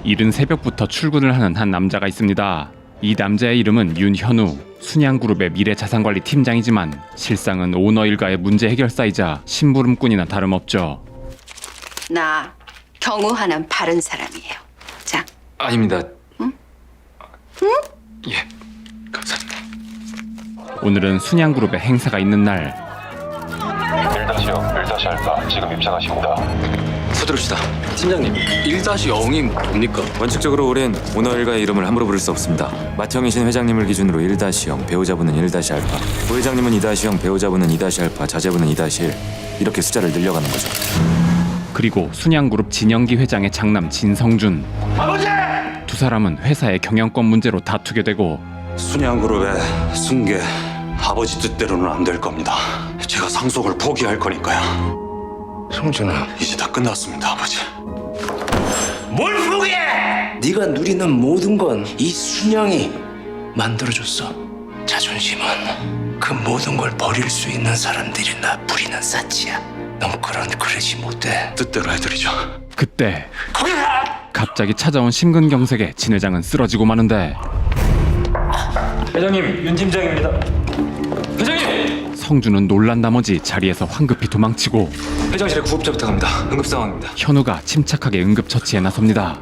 이른 새벽부터 출근을 하는 한 남자가 있습니다. 이 남자의 이름은 윤현우, 순양그룹의 미래자산관리 팀장이지만 실상은 오너 일가의 문제 해결사이자 심부름꾼이나 다름없죠. 나 경우 하나는 바른 사람이에요. 자, 아닙니다. 응? 예, 감사합니다. 오늘은 순양그룹의 행사가 있는 날. 1-0, 1-알파 지금 입장하십니다. 서두릅시다. 팀장님, 1-0이 뭡니까? 원칙적으로 우린 오너 일가의 이름을 함부로 부를 수 없습니다. 맏형이신 회장님을 기준으로 1-0, 배우자분은 1-알파, 부회장님은 2-0, 배우자분은 2-알파, 자제분은 2-1 이렇게 숫자를 늘려가는 거죠. 그리고 순양그룹 진영기 회장의 장남 진성준. 아버지! 두 사람은 회사의 경영권 문제로 다투게 되고 순양그룹의 승계 아버지 뜻대로는 안 될 겁니다. 제가 상속을 포기할 거니까요. 성준아, 이제 다 끝났습니다, 아버지. 뭘 포기해! 네가 누리는 모든 건 이 순양이 만들어줬어. 자존심은 그 모든 걸 버릴 수 있는 사람들이나 부리는 사치야. 넌 그러지 못해. 뜻대로 해드리죠. 그때 갑자기 찾아온 심근경색에 진 회장은 쓰러지고 마는데 회장님, 윤 팀장입니다. 회장님! 성준은 놀란 나머지 자리에서 황급히 도망치고 회장실에 구급차 부탁합니다. 응급 상황입니다. 현우가 침착하게 응급처치에 나섭니다.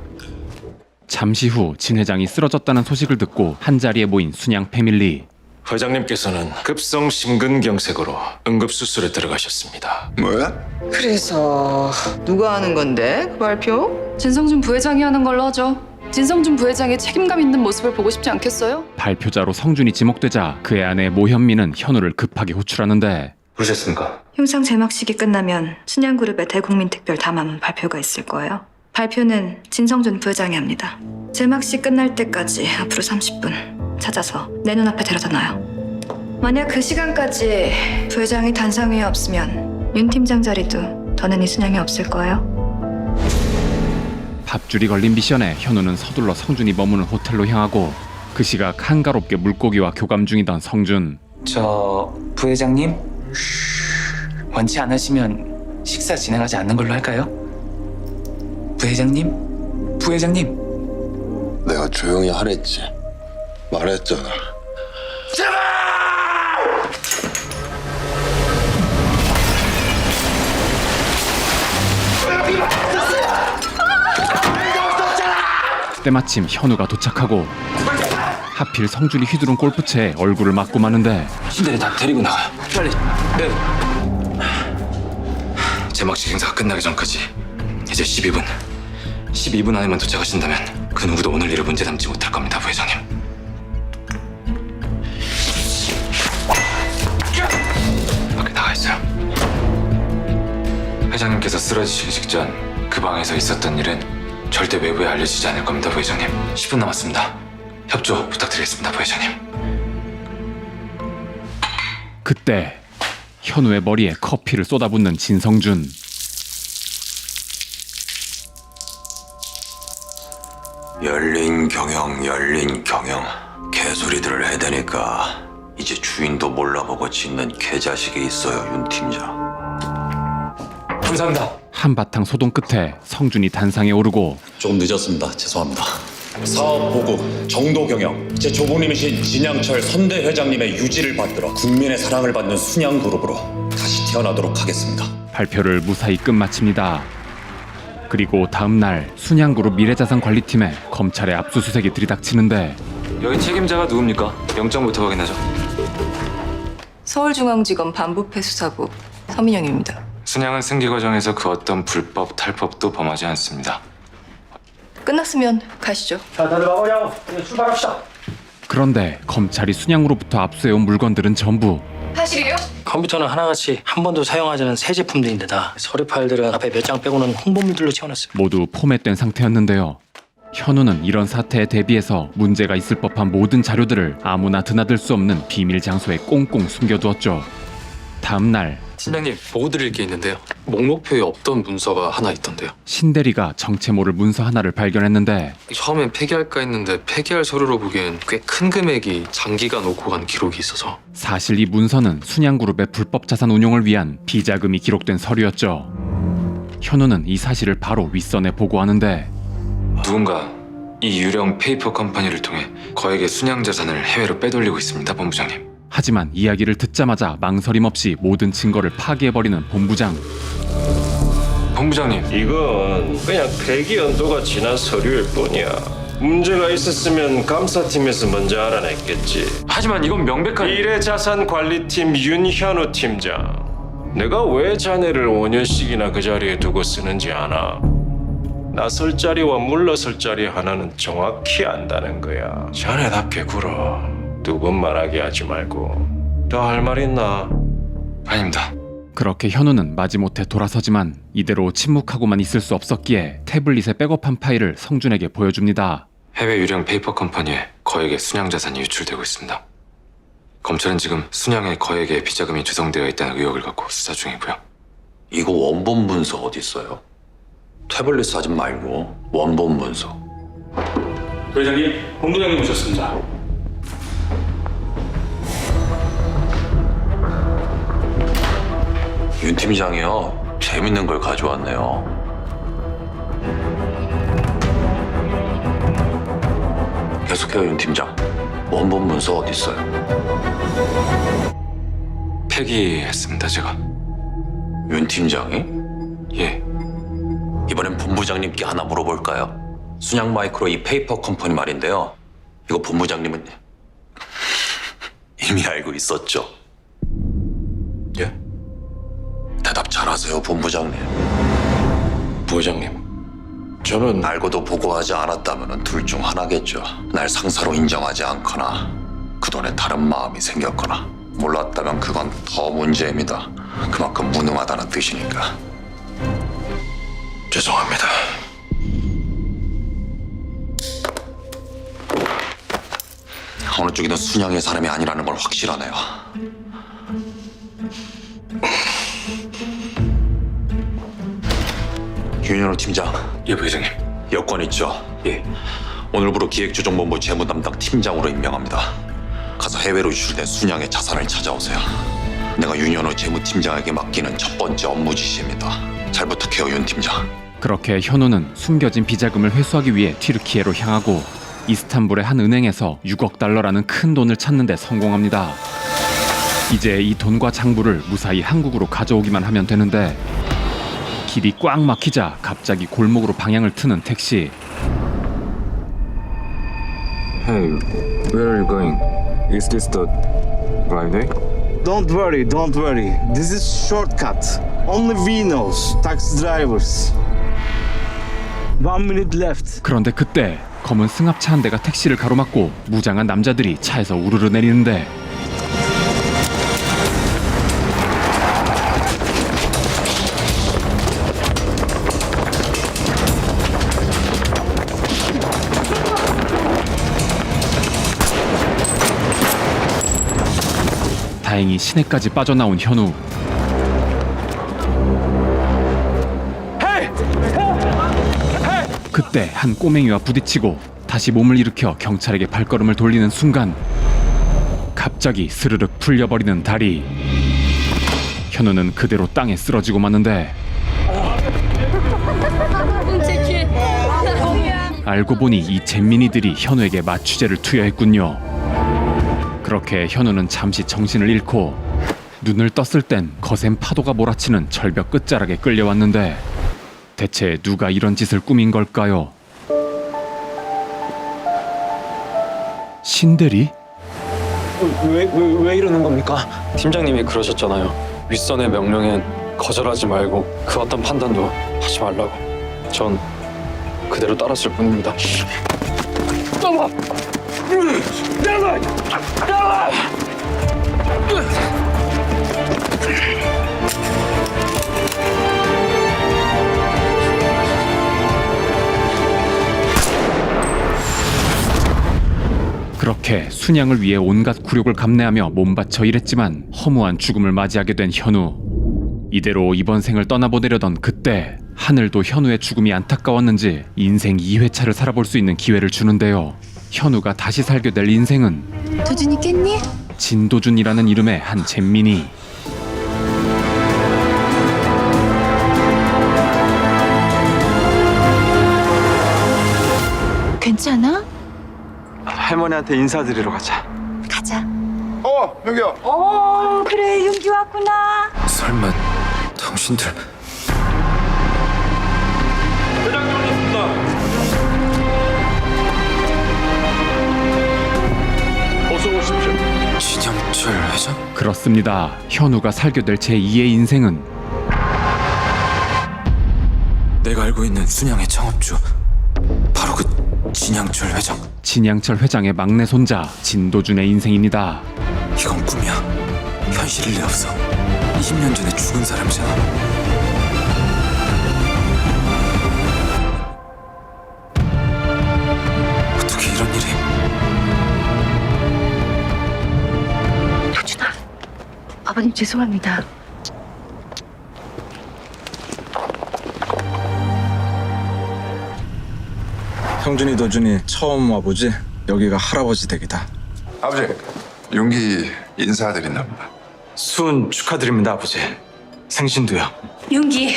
잠시 후 진 회장이 쓰러졌다는 소식을 듣고 한자리에 모인 순양 패밀리. 회장님께서는 급성 심근경색으로 응급수술에 들어가셨습니다. 뭐야? 그래서 누가 하는 건데 그 발표? 진성준 부회장이 하는 걸로 하죠. 진성준 부회장의 책임감 있는 모습을 보고 싶지 않겠어요? 발표자로 성준이 지목되자 그의 아내 모현미는 현우를 급하게 호출하는데 부르셨습니까? 형상 제막식이 끝나면 순양그룹의 대국민 특별 담화문 발표가 있을 거예요. 발표는 진성준 부회장이 합니다. 제막식 끝날 때까지 앞으로 30분 찾아서 내 눈앞에 데려다 놔요. 만약 그 시간까지 부회장이 단상 위에 없으면 윤 팀장 자리도 더는 이 순양이 없을 거예요. 밥줄이 걸린 미션에 현우는 서둘러 성준이 머무는 호텔로 향하고 그 시각 한가롭게 물고기와 교감 중이던 성준. 저 부회장님 원치 않으시면 식사 진행하지 않는 걸로 할까요? 부회장님 내가 조용히 하랬지. 말했잖아. 때마침 현우가 도착하고 하필 성준이 휘두른 골프채에 얼굴을 맞고 마는데 신대리 다 데리고 나가요. 빨리. 네. 제막식 행사가 끝나기 전까지 이제 12분 안에만 도착하신다면 그 누구도 오늘 일을 문제 삼지 못할 겁니다, 부회장님. 밖에 나가 있어요. 회장님께서 쓰러지시기 직전 그 방에서 있었던 일은 절대 외부에 알려지지 않을 겁니다, 부회장님. 10분 남았습니다. 협조 부탁드리겠습니다, 부회장님. 그때 현우의 머리에 커피를 쏟아붓는 진성준. 열린 경영. 개소리들을 해대니까 이제 주인도 몰라보고 짖는 개자식이 있어요, 윤 팀장. 감사합니다. 한바탕 소동 끝에 성준이 단상에 오르고 조금 늦었습니다. 죄송합니다. 사업 보고 정도 경영 제 조부님이신 진양철 선대 회장님의 유지를 받들어 국민의 사랑을 받는 순양그룹으로 다시 태어나도록 하겠습니다. 발표를 무사히 끝마칩니다. 그리고 다음 날 순양그룹 미래자산관리팀에 검찰의 압수수색이 들이닥치는데 여기 책임자가 누굽니까? 영장부터 확인하죠. 서울중앙지검 반부패 수사부 서민영입니다. 순양은 승계 과정에서 그 어떤 불법, 탈법도 범하지 않습니다. 끝났으면 가시죠. 그런데 검찰이 순양으로부터 압수해온 물건들은 전부 사실이에요? 컴퓨터는 하나같이 한 번도 사용하지 않은 새 제품들인데다 서류 파일들은 앞에 몇 장 빼고는 홍보물들로 채워놨어요. 모두 포맷된 상태였는데요. 현우는 이런 사태에 대비해서 문제가 있을 법한 모든 자료들을 아무나 드나들 수 없는 비밀 장소에 꽁꽁 숨겨두었죠. 다음 날 팀장님, 보고 드릴 게 있는데요. 목록표에 없던 문서가 하나 있던데요. 신대리가 정체 모를 문서 하나를 발견했는데 처음엔 폐기할까 했는데 폐기할 서류로 보기엔 꽤 큰 금액이 장기간 오고 간 기록이 있어서. 사실 이 문서는 순양그룹의 불법 자산 운용을 위한 비자금이 기록된 서류였죠. 현우는 이 사실을 바로 윗선에 보고하는데 누군가 이 유령 페이퍼 컴퍼니를 통해 거액의 순양 자산을 해외로 빼돌리고 있습니다, 본부장님. 하지만 이야기를 듣자마자 망설임 없이 모든 증거를 파기해버리는 본부장. 본부장님, 이건 그냥 폐기 연도가 지난 서류일 뿐이야. 문제가 있었으면 감사팀에서 먼저 알아냈겠지. 하지만 이건 명백한... 미래자산관리팀 윤현우 팀장. 내가 왜 자네를 5년씩이나 그 자리에 두고 쓰는지 아나? 나설 자리와 물러설 자리 하나는 정확히 안다는 거야. 자네답게 굴어. 두 번 말하게 하지 말고. 더 할 말 있나? 아닙니다. 그렇게 현우는 마지못해 돌아서지만 이대로 침묵하고만 있을 수 없었기에 태블릿에 백업한 파일을 성준에게 보여줍니다. 해외 유령 페이퍼 컴퍼니에 거액의 순양 자산이 유출되고 있습니다. 검찰은 지금 순양의 거액의 비자금이 조성되어 있다는 의혹을 갖고 수사 중이고요. 이거 원본 문서 어디 있어요? 태블릿 사진 말고 원본 문서. 회장님, 본부장님 오셨습니다. 윤 팀장이요. 재밌는 걸 가져왔네요. 계속해요, 윤 팀장. 원본 문서 어디 있어요? 폐기했습니다, 제가. 윤 팀장이? 예. 이번엔 본부장님께 하나 물어볼까요? 순양 마이크로 이 페이퍼 컴퍼니 말인데요. 이거 본부장님은 이미 알고 있었죠? 예? 대답 잘하세요, 본부장님. 부장님, 저는 알고도 보고하지 않았다면 둘 중 하나겠죠. 날 상사로 인정하지 않거나 그 돈에 다른 마음이 생겼거나 몰랐다면 그건 더 문제입니다. 그만큼 무능하다는 뜻이니까. 죄송합니다. 어느 쪽이든 순양의 사람이 아니라는 건 확실하네요. 윤현우 팀장, 예, 부회장님. 여권 있죠? 예. 오늘부로 기획조정본부 재무 담당 팀장으로 임명합니다. 가서 해외로 유출된 순양의 자산을 찾아오세요. 내가 윤현우 재무팀장에게 맡기는 첫 번째 업무 지시입니다. 잘 부탁해요, 윤 팀장. 그렇게 현우는 숨겨진 비자금을 회수하기 위해 튀르키예로 향하고 이스탄불의 한 은행에서 6억 달러라는 큰 돈을 찾는 데 성공합니다. 이제 이 돈과 장부를 무사히 한국으로 가져오기만 하면 되는데 길이 꽉 막히자 갑자기 골목으로 방향을 트는 택시. Hey, where are you going? Is this the right way? Don't worry, don't worry. This is shortcut. Only we knows, taxi drivers. 1 minute left. 그런데 그때 검은 승합차 한 대가 택시를 가로막고 무장한 남자들이 차에서 우르르 내리는데 다행히 시내까지 빠져나온 현우. 그때 한 꼬맹이와 부딪히고 다시 몸을 일으켜 경찰에게 발걸음을 돌리는 순간 갑자기 스르륵 풀려버리는 다리. 현우는 그대로 땅에 쓰러지고 마는데 알고 보니 이 잼민이들이 현우에게 마취제를 투여했군요. 그렇게 현우는 잠시 정신을 잃고 눈을 떴을 땐 거센 파도가 몰아치는 절벽 끝자락에 끌려왔는데 대체 누가 이런 짓을 꾸민 걸까요? 신대리? 왜 이러는 겁니까? 팀장님이 그러셨잖아요. 윗선의 명령엔 거절하지 말고 그 어떤 판단도 하지 말라고. 전 그대로 따랐을 뿐입니다. 그렇게 순양을 위해 온갖 굴욕을 감내하며 몸바쳐 일했지만 허무한 죽음을 맞이하게 된 현우. 이대로 이번 생을 떠나보내려던 그때 하늘도 현우의 죽음이 안타까웠는지 인생 2회차를 살아볼 수 있는 기회를 주는데요. 현우가 다시 살게 될 인생은 도준이 깼니? 진도준이라는 이름의 한 잼민이. 괜찮아? 할머니한테 인사드리러 가자. 가자. 여기요. 그래 윤기 왔구나. 설마 당신들 어서 오십시오. 진영철 회장? 그렇습니다. 현우가 살게 될 제2의 인생은 내가 알고 있는 순양의 창업주 바로 그 진양철 회장. 진양철 회장의 막내 손자 진도준의 인생입니다. 이건 꿈이야. 현실일 리 없어. 20년 전에 죽은 사람이잖아. 어떻게 이런 일이? 도준아, 아버님 죄송합니다. 형준이 도준이 처음 와보지? 여기가 할아버지 댁이다. 아버지, 용기 인사드리나 보다. 수은 축하드립니다, 아버지. 생신도요. 윤기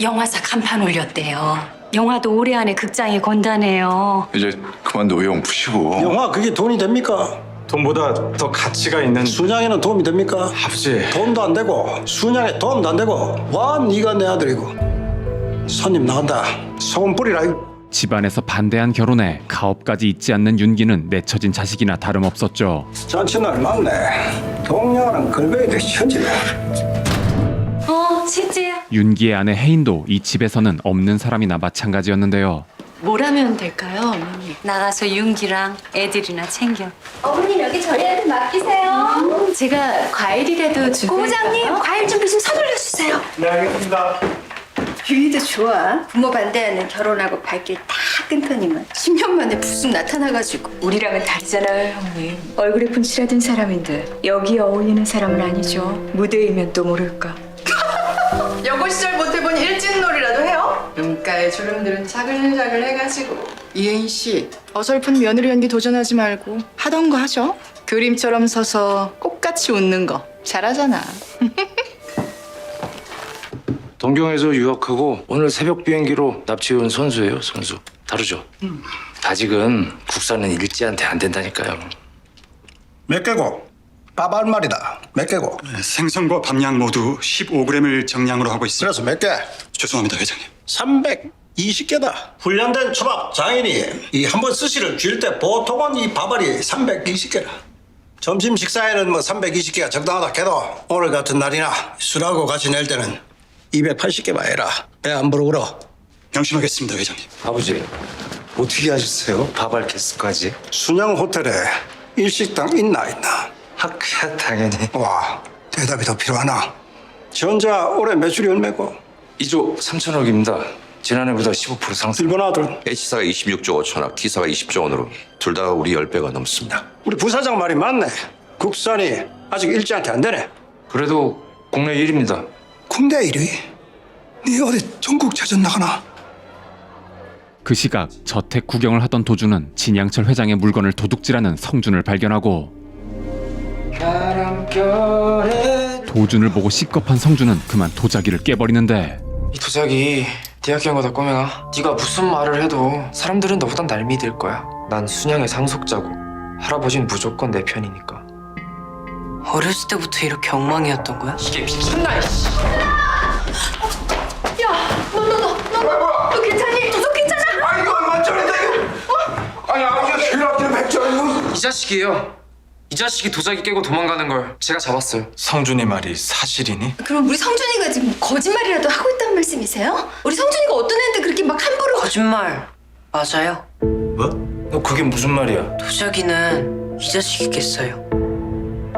영화사 간판 올렸대요. 영화도 올해 안에 극장에 건다네요. 이제 그만 노용 푸시고. 영화 그게 돈이 됩니까? 돈보다 더 가치가 있는 순양에는 도움이 됩니까? 아버지. 돈도 안 되고 순양에 도움도 안 되고 와 네가 내 아들이고 손님 나간다. 소금 뿌리라. 집안에서 반대한 결혼에 가업까지 잊지 않는 윤기는 내처진 자식이나 다름없었죠. 잔치날 맞네. 동료는 걸베이도 현지네. 치즈야. 윤기의 아내 혜인도 이 집에서는 없는 사람이나 마찬가지였는데요. 뭘 하면 될까요, 어머니? 나가서 윤기랑 애들이나 챙겨. 어머님 여기 저희한테 맡기세요. 제가 과일이라도 준비할까요? 고부장님 과일 준비 좀 서둘러 주세요. 네, 알겠습니다. 뷰이도 좋아. 부모 반대하는 결혼하고 발길 다 끈 편이면 10년 만에 무슨 나타나가지고. 우리랑은 다르잖아요, 형님. 얼굴에 분칠하던 사람인데 여기에 어울리는 사람은 아니죠. 무대이면 또 모를까. 여고 시절 못 해본 일진놀이라도 해요? 눈가에 주름들은 자글자글 해가지고. 이혜인 씨, 어설픈 며느리 연기 도전하지 말고 하던 거 하죠. 그림처럼 서서 꽃같이 웃는 거 잘하잖아. 동경에서 유학하고 오늘 새벽 비행기로 납치온 선수예요, 선수. 다르죠? 아직은 국산은 일지한테 안 된다니까요. 몇 개고? 빠발 말이다. 몇 개고? 생선과 밤양 모두 15g을 정량으로 하고 있습니다. 그래서 몇 개? 죄송합니다, 회장님. 320개다. 훈련된 초밥 장인이 이 한 번 스시를 쥘 때 보통은 이 밥알이 320개라. 점심 식사에는 뭐 320개가 적당하다 해도 오늘 같은 날이나 술하고 같이 낼 때는 280개 봐해라. 배 안 부르고. 명심하겠습니다, 회장님. 아버지, 어떻게 하셨어요? 밥알 개수까지? 순양 호텔에 일식당 있나? 학교야 당연히. 와, 대답이 더 필요하나? 전자 올해 매출이 얼마고? 2조 3천억입니다. 지난해보다 15% 상승. 일본 아들. H사가 26조 5천억, T사가 20조 원으로 둘 다 우리 10배가 넘습니다. 우리 부사장 말이 맞네. 국산이 아직 일지한테 안 되네. 그래도 국내 1위입니다. 국내 1위? 네 어디 전국 차전 나가나? 그 시각 저택 구경을 하던 도준은 진양철 회장의 물건을 도둑질하는 성준을 발견하고 도준을 보고 시겁한 성준은 그만 도자기를 깨버리는데 이 도자기 네 학교인거다 꼬맹아. 네가 무슨 말을 해도 사람들은 너보단 날 믿을 거야. 난 순양의 상속자고 할아버지는 무조건 내 편이니까. 어렸을 때부터 이렇게 엉망이었던 거야? 이게 미쳤나 이씨. 너 괜찮니? 너 괜찮아? 아 이거 얼마짜리다 이거? 아니 아버지가 제일 아끼는 맥주아니요? 이 자식이에요. 이 자식이 도자기 깨고 도망가는 걸 제가 잡았어요. 성준이 말이 사실이니? 그럼 우리 성준이가 지금 거짓말이라도 하고 있다는 말씀이세요? 우리 성준이가 어떤 애인데 그렇게 막 함부로 거짓말 맞아요. 뭐? 너 그게 무슨 말이야? 도자기는 이 자식이 깼어요.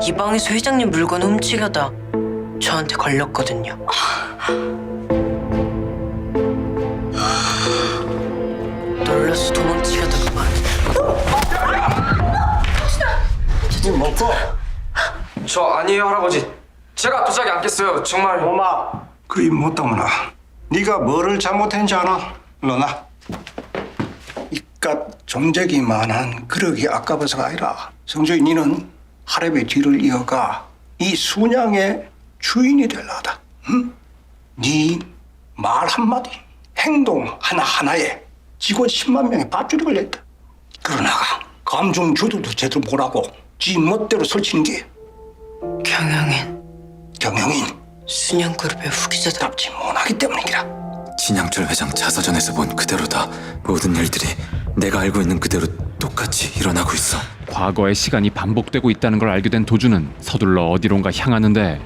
이 방에서 회장님 물건 훔치려다 저한테 걸렸거든요. 놀라서 도망치려다 그만. 니 먹고. 저 아니에요 할아버지. 제가 도자기 안 깼어요. 정말. 엄마 그 입 못 다무나. 네가 뭐를 잘못했는지 아나? 너나 이깟 종재기만한 그러기 아까워서가 아니라 성주이 니는 할애비 뒤를 이어가 이 순양의 주인이 되려다. 응? 네 말 한마디 행동 하나하나에 직원 10만 명의 밧줄이 걸려있다. 그러나 감정조절도 제대로 못하고 지 멋대로 설치는 게 경영인 순양그룹의 후기자다. 답지 못하기 때문이라. 진양철 회장 자서전에서 본 그대로다. 모든 일들이 내가 알고 있는 그대로 똑같이 일어나고 있어. 과거의 시간이 반복되고 있다는 걸 알게 된 도준은 서둘러 어디론가 향하는데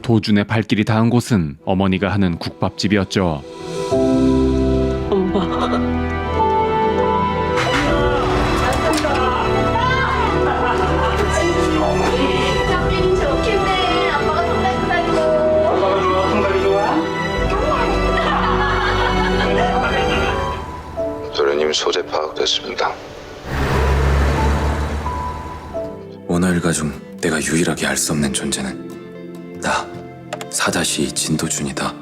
도준의 발길이 닿은 곳은 어머니가 하는 국밥집이었죠. 도련님 소재 파악됐습니다. 오너 일가 중 내가 유일하게 알 수 없는 존재는 나 4-2 진도준이다.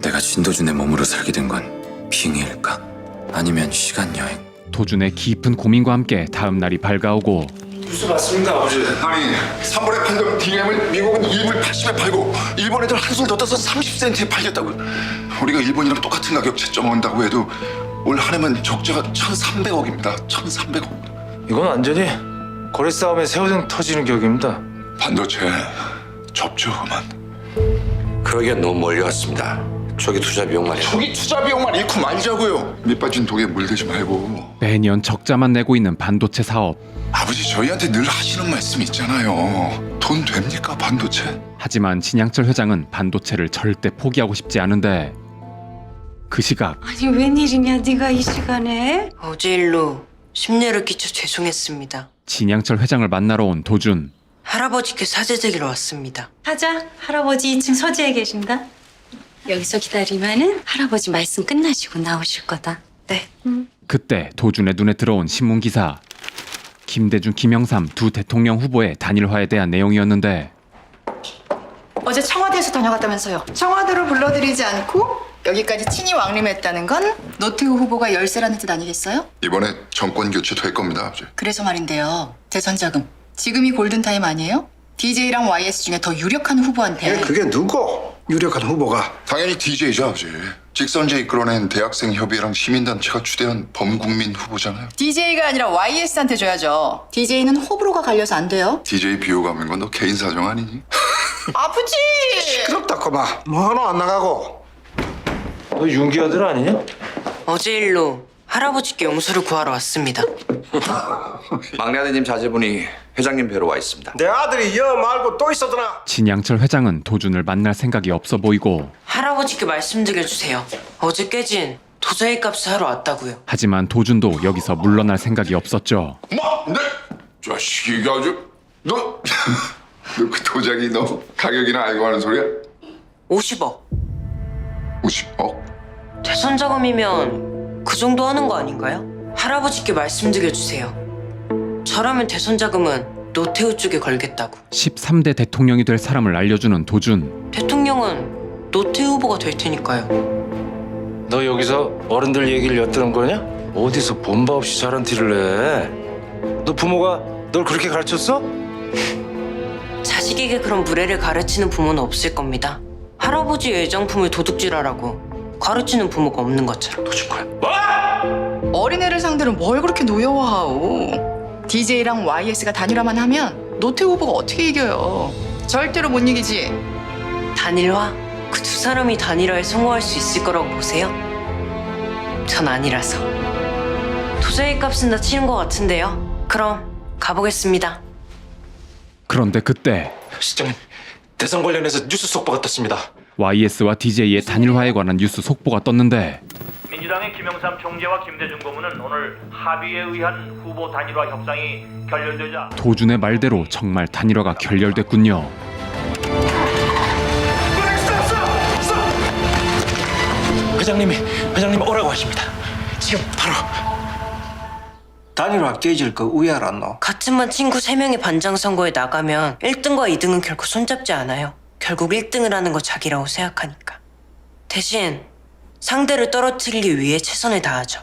내가 진도준의 몸으로 살게 된 건 빙의일까? 아니면 시간여행? 도준의 깊은 고민과 함께 다음 날이 밝아오고 뉴스 맞습니다, 아버지. 아니, 3월에 팔던 DM을 미국은 1불 80에 팔고 일본 애들 한술 더 떠서 30센트에 팔겠다고. 우리가 일본이랑 똑같은 가격 채점한다고 해도 올 한 해만 적자가 1,300억입니다. 1,300억. 이건 완전히 거래 싸움에 새우등 터지는 격입니다. 반도체 접죠, 그만. 그러기엔 너무 멀리 왔습니다. 초기 투자 비용만 해도 초기 투자 비용만 잃고 말자고요. 밑빠진 독에 물들지 말고. 매년 적자만 내고 있는 반도체 사업. 아버지, 저희한테 늘 하시는 말씀 있잖아요. 돈 됩니까, 반도체? 하지만 진양철 회장은 반도체를 절대 포기하고 싶지 않은데 그 시각 아니 웬일이냐 네가 이 시간에? 어제 일로 심려를 끼쳐 죄송했습니다. 진양철 회장을 만나러 온 도준. 할아버지께 사죄드리러 왔습니다. 하자. 할아버지 2층 서재에 계신다. 여기서 기다리면은 할아버지 말씀 끝나시고 나오실 거다. 네. 그때 도준의 눈에 들어온 신문 기사. 김대중, 김영삼 두 대통령 후보의 단일화에 대한 내용이었는데 어제 청와대에서 다녀갔다면서요. 청와대로 불러들이지 않고 여기까지 친히 왕림했다는 건 노태우 후보가 열세라는 뜻 아니겠어요? 이번에 정권 교체 될 겁니다, 아버지. 그래서 말인데요. 대선자금. 지금이 골든타임 아니에요? DJ랑 YS 중에 더 유력한 후보한테. 그게 누구? 유력한 후보가 당연히 DJ죠, 아버지. 직선제 이끌어낸 대학생협의회랑 시민단체가 추대한 범국민 후보잖아요. DJ가 아니라 YS한테 줘야죠. DJ는 호불호가 갈려서 안 돼요. DJ 비호감인 건 너 개인 사정 아니니? 아버지! 시끄럽다 꼬마. 뭐 하나 안 나가고. 너 윤기 아들 아니냐? 어제 일로 할아버지께 용서를 구하러 왔습니다. 막내 아드님 자제분이 회장님 뵈러 와 있습니다. 내 아들이 여 말고 또 있었더나. 진양철 회장은 도준을 만날 생각이 없어 보이고 할아버지께 말씀드려주세요. 어제 깨진 도자기 값을 하러 왔다고요. 하지만 도준도 여기서 물러날 생각이 없었죠. 뭐? 네? 자식이 아주 너 그 도자기 너 가격이나 알고 하는 소리야? 50억. 50억? 대선 자금이면 그 정도 하는 거 아닌가요? 할아버지께 말씀드려주세요. 저라면 대선 자금은 노태우 쪽에 걸겠다고. 13대 대통령이 될 사람을 알려주는 도준. 대통령은 노태우 후보가 될 테니까요. 너 여기서 어른들 얘기를 엿드는 거냐? 어디서 본바 없이 잘한 티를 내? 너 부모가 널 그렇게 가르쳤어? 자식에게 그런 무례를 가르치는 부모는 없을 겁니다. 할아버지의 애장품을 도둑질하라고 가르치는 부모가 없는 것처럼. 어린애를 상대로 뭘 그렇게 노여워하오. DJ랑 YS가 단일화만 하면 노태우 후보가 어떻게 이겨요. 절대로 못 이기지. 단일화? 그 두 사람이 단일화에 성공할 수 있을 거라고 보세요? 전 아니라서. 도자기 값은 다 치는 것 같은데요. 그럼 가보겠습니다. 그런데 그때 시장님, 대선 관련해서 뉴스 속보가 떴습니다. YS와 DJ의 단일화에 관한 뉴스 속보가 떴는데 민주당의 김영삼 총재와 김대중 고문은 오늘 합의에 의한 후보 단일화 협상이 결렬되자 도준의 말대로 정말 단일화가 결렬됐군요. 회장님 오라고 하십니다. 지금 바로. 단일화 깨질 거 우야라 너. 같은 반 친구 3명이 반장 선거에 나가면 1등과 2등은 결코 손잡지 않아요. 결국 1등을 하는 거 자기라고 생각하니까. 대신 상대를 떨어뜨리기 위해 최선을 다하죠.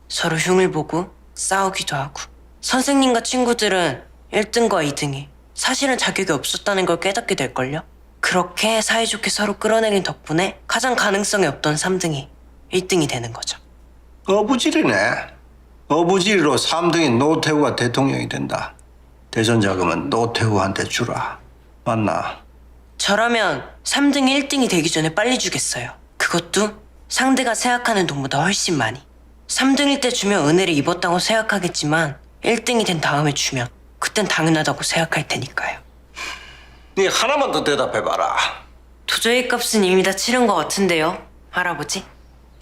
서로 흉을 보고 싸우기도 하고. 선생님과 친구들은 1등과 2등이 사실은 자격이 없었다는 걸 깨닫게 될걸요. 그렇게 사이좋게 서로 끌어내린 덕분에 가장 가능성이 없던 3등이 1등이 되는 거죠. 어부질이네. 어부지리로 3등인 노태우가 대통령이 된다. 대선 자금은 노태우한테 주라. 맞나? 저라면 3등 1등이 되기 전에 빨리 주겠어요. 그것도 상대가 생각하는 돈보다 훨씬 많이. 3등일 때 주면 은혜를 입었다고 생각하겠지만 1등이 된 다음에 주면 그땐 당연하다고 생각할 테니까요. 네 하나만 더 대답해봐라. 도저히 값은 이미 다 치른 것 같은데요, 할아버지?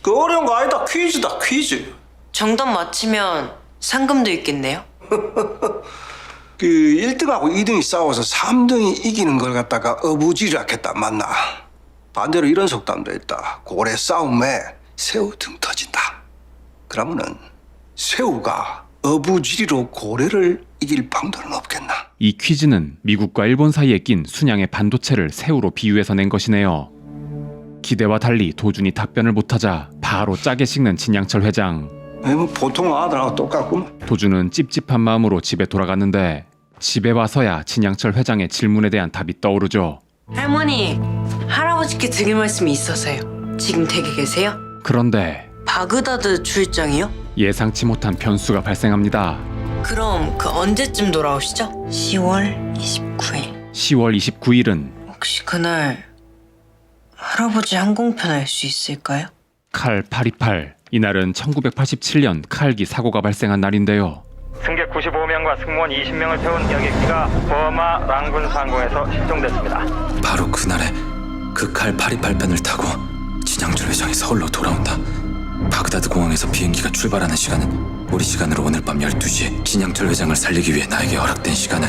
그 어려운 거 아니다. 퀴즈다, 퀴즈. 정답 맞히면 상금도 있겠네요. 그 1등하고 2등이 싸워서 3등이 이기는 걸 갖다가 어부지리라 했다. 맞나? 반대로 이런 속담도 있다. 고래 싸움에 새우 등 터진다. 그러면은 새우가 어부지리로 고래를 이길 방도는 없겠나? 이 퀴즈는 미국과 일본 사이에 낀 순양의 반도체를 새우로 비유해서 낸 것이네요. 기대와 달리 도준이 답변을 못하자 바로 짜게 식는 진양철 회장. 뭐 보통 아들하고 똑같구만. 도준은 찝찝한 마음으로 집에 돌아갔는데 집에 와서야 진양철 회장의 질문에 대한 답이 떠오르죠. 할머니, 할아버지께 드릴 말씀이 있어서요. 지금 댁에 계세요? 그런데 바그다드 출장이요? 예상치 못한 변수가 발생합니다. 그럼 그 언제쯤 돌아오시죠? 10월 29일. 10월 29일은 혹시 그날 할아버지 항공편 알 수 있을까요? 칼 828. 이날은 1987년 칼기 사고가 발생한 날인데요. 승객 95명과 승무원 20명을 태운 여객기가 버마 랑군 상공에서 실종됐습니다. 바로 그날에 그 칼 828편을 타고 진양철 회장이 서울로 돌아온다. 바그다드 공항에서 비행기가 출발하는 시간은 우리 시간으로 오늘 밤 12시. 진양철 회장을 살리기 위해 나에게 허락된 시간은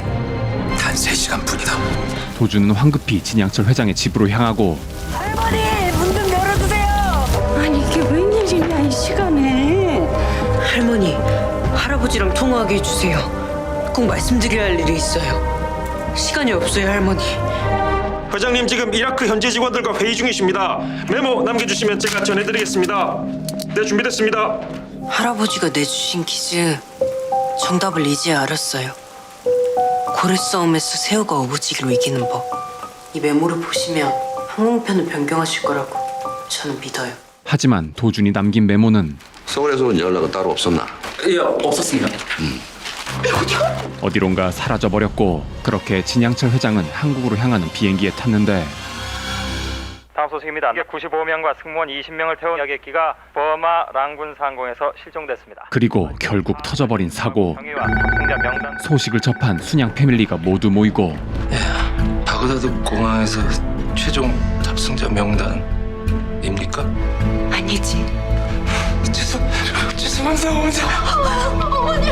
단 3시간 뿐이다. 도준은 황급히 진양철 회장의 집으로 향하고 할머니, 문 좀 열어주세요. 아니 이게 웬일이냐 이 시간에. 할머니, 할아버지랑 통화하게 해주세요. 꼭 말씀드려야 할 일이 있어요. 시간이 없어요, 할머니. 회장님 지금 이라크 현지 직원들과 회의 중이십니다. 메모 남겨주시면 제가 전해드리겠습니다. 네, 준비됐습니다. 할아버지가 내주신 퀴즈 정답을 이제 알았어요. 고래 싸움에서 새우가 어부지리로 이기는 법. 이 메모를 보시면 항공편을 변경하실 거라고 저는 믿어요. 하지만 도준이 남긴 메모는 서울에서 온 연락은 따로 없었나? 예, 없었습니다. 어디론가 사라져버렸고 그렇게 진양철 회장은 한국으로 향하는 비행기에 탔는데 다음 소식입니다. 승객 95명과 승무원 20명을 태운 여객기가 버마 랑군 상공에서 실종됐습니다. 그리고 결국 터져버린 사고. 경위와 탑승자 명단 소식을 접한 순양 패밀리가 모두 모이고 바그다드 공항에서 최종 탑승자 명단입니까? 아니지. 죄송합니다, 어머니.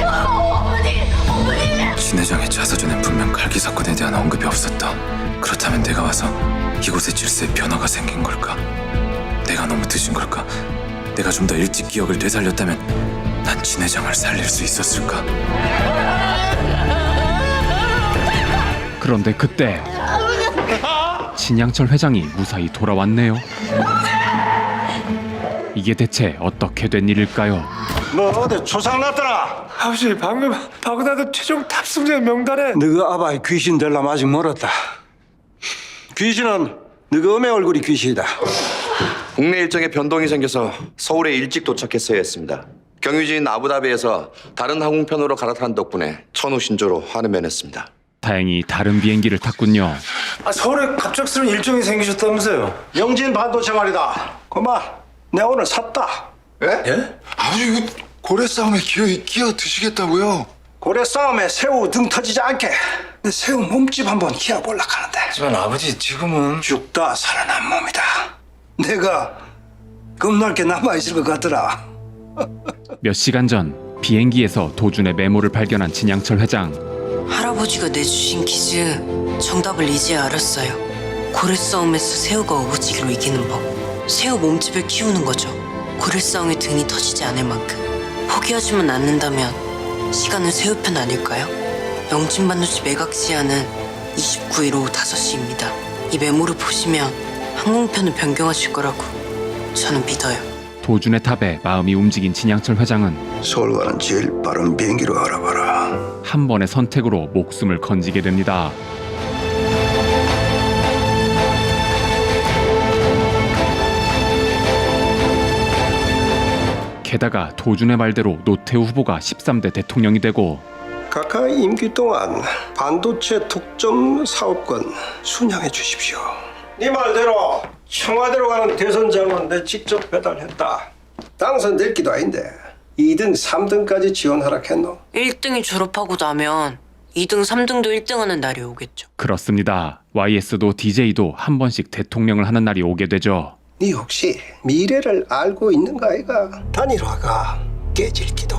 진 회장의 자서전에 분명 칼기 사건에 대한 언급이 없었다. 그렇다면 내가 와서 이곳의 질서에 변화가 생긴 걸까? 내가 너무 늦은 걸까? 내가 좀 더 일찍 기억을 되살렸다면 난 진 회장을 살릴 수 있었을까? 그런데 그때 진양철 회장이 무사히 돌아왔네요. 이게 대체 어떻게 된 일일까요? 뭐 어디 초상 났더라? 아버지 방금 바그다드 최종 탑승자 명단에 너가 아바의 귀신 되려면 아직 멀었다. 귀신은 너가 엄의 얼굴이 귀신이다. 국내 일정에 변동이 생겨서 서울에 일찍 도착했어야 했습니다. 경유지인 아부다비에서 다른 항공편으로 갈아탄 덕분에 천우신조로 화는 면했습니다. 다행히 다른 비행기를 탔군요. 서울에 갑작스러운 일정이 생기셨다면서요? 영진 반도체 말이다. 고마, 내 오늘 샀다. 예? 아버지 이거 고래 싸움에 끼어 드시겠다고요? 고래 싸움에 새우 등 터지지 않게 내 새우 몸집 한번 키워볼라 하는데. 하지만 아버지 지금은 죽다 살아난 몸이다. 내가 겁날게 남아있을 것 같더라. 몇 시간 전 비행기에서 도준의 메모를 발견한 진양철 회장. 할아버지가 내주신 퀴즈 정답을 이제 알았어요. 고래 싸움에서 새우가 어부지리로 이기는 법. 새우 몸집을 키우는 거죠. 고래 싸움에 등이 터지지 않을 만큼. 포기하지만 않는다면 시간은 새우편 아닐까요? 영진반도체 매각시야는 29일 오후 5시입니다. 이 메모를 보시면 항공편을 변경하실 거라고 저는 믿어요. 도준의 답에 마음이 움직인 진양철 회장은 서울 가는 제일 빠른 비행기로 알아봐라. 한 번의 선택으로 목숨을 건지게 됩니다. 게다가 도준의 말대로 노태우 후보가 13대 대통령이 되고 각하 임기 동안 반도체 독점 사업권 순양해 주십시오. 네 말대로 청와대로 가는 대선 장관 내 직접 배달했다. 당선될 기도 아닌데 2등, 3등까지 지원 하락했노? 1등이 졸업하고 나면 2등, 3등도 1등하는 날이 오겠죠. 그렇습니다. YS도 DJ도 한 번씩 대통령을 하는 날이 오게 되죠. 네 혹시 미래를 알고 있는가 아이가? 단일화가 깨질기도,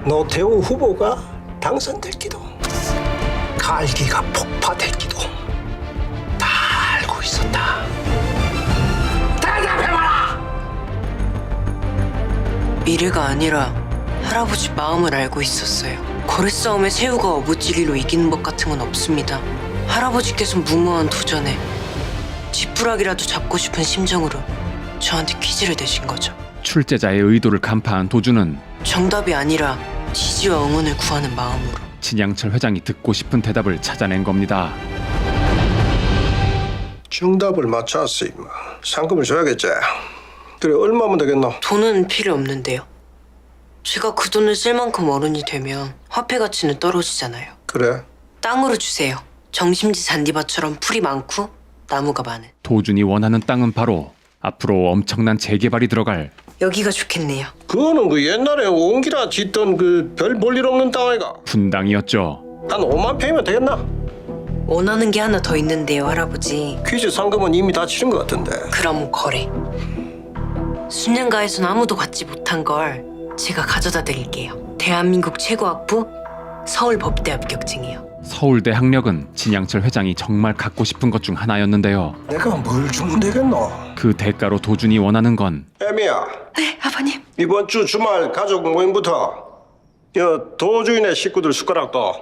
노태우 후보가 당선될기도, 갈기가 폭파될기도 다 알고 있었다. 대답해봐라! 미래가 아니라 할아버지 마음을 알고 있었어요. 거래 싸움에 새우가 어부지리로 이기는 법 같은 건 없습니다. 할아버지께서 무모한 도전에 지푸라기라도 잡고 싶은 심정으로 저한테 퀴즈를 내신 거죠. 출제자의 의도를 간파한 도준은 정답이 아니라 지지와 응원을 구하는 마음으로. 진양철 회장이 듣고 싶은 대답을 찾아낸 겁니다. 정답을 맞췄어 임마. 상금을 줘야겠지. 그래 얼마면 되겠노? 돈은 필요 없는데요. 제가 그 돈을 쓸 만큼 어른이 되면 화폐 가치는 떨어지잖아요. 그래. 땅으로 주세요. 정심지 잔디밭처럼 풀이 많고 나무가 많은. 도준이 원하는 땅은 바로 앞으로 엄청난 재개발이 들어갈 여기가 좋겠네요. 그거는 그 옛날에 옹기라 짓던 그 별 볼 일 없는 땅 아이가. 분당이었죠. 한 5만 평이면 되겠나? 원하는 게 하나 더 있는데요, 할아버지. 퀴즈 상금은 이미 다 치른 것 같은데. 그럼 거래. 순양가에선 아무도 갖지 못한 걸 제가 가져다 드릴게요. 대한민국 최고 학부 서울 법대 합격증이요. 서울대 학력은 진양철 회장이 정말 갖고 싶은 것 중 하나였는데요. 내가 뭘 주면 되겠노? 그 대가로 도준이 원하는 건 애미야. 네, 아버님. 이번 주 주말 가족 모임부터 도주인의 식구들 숟가락도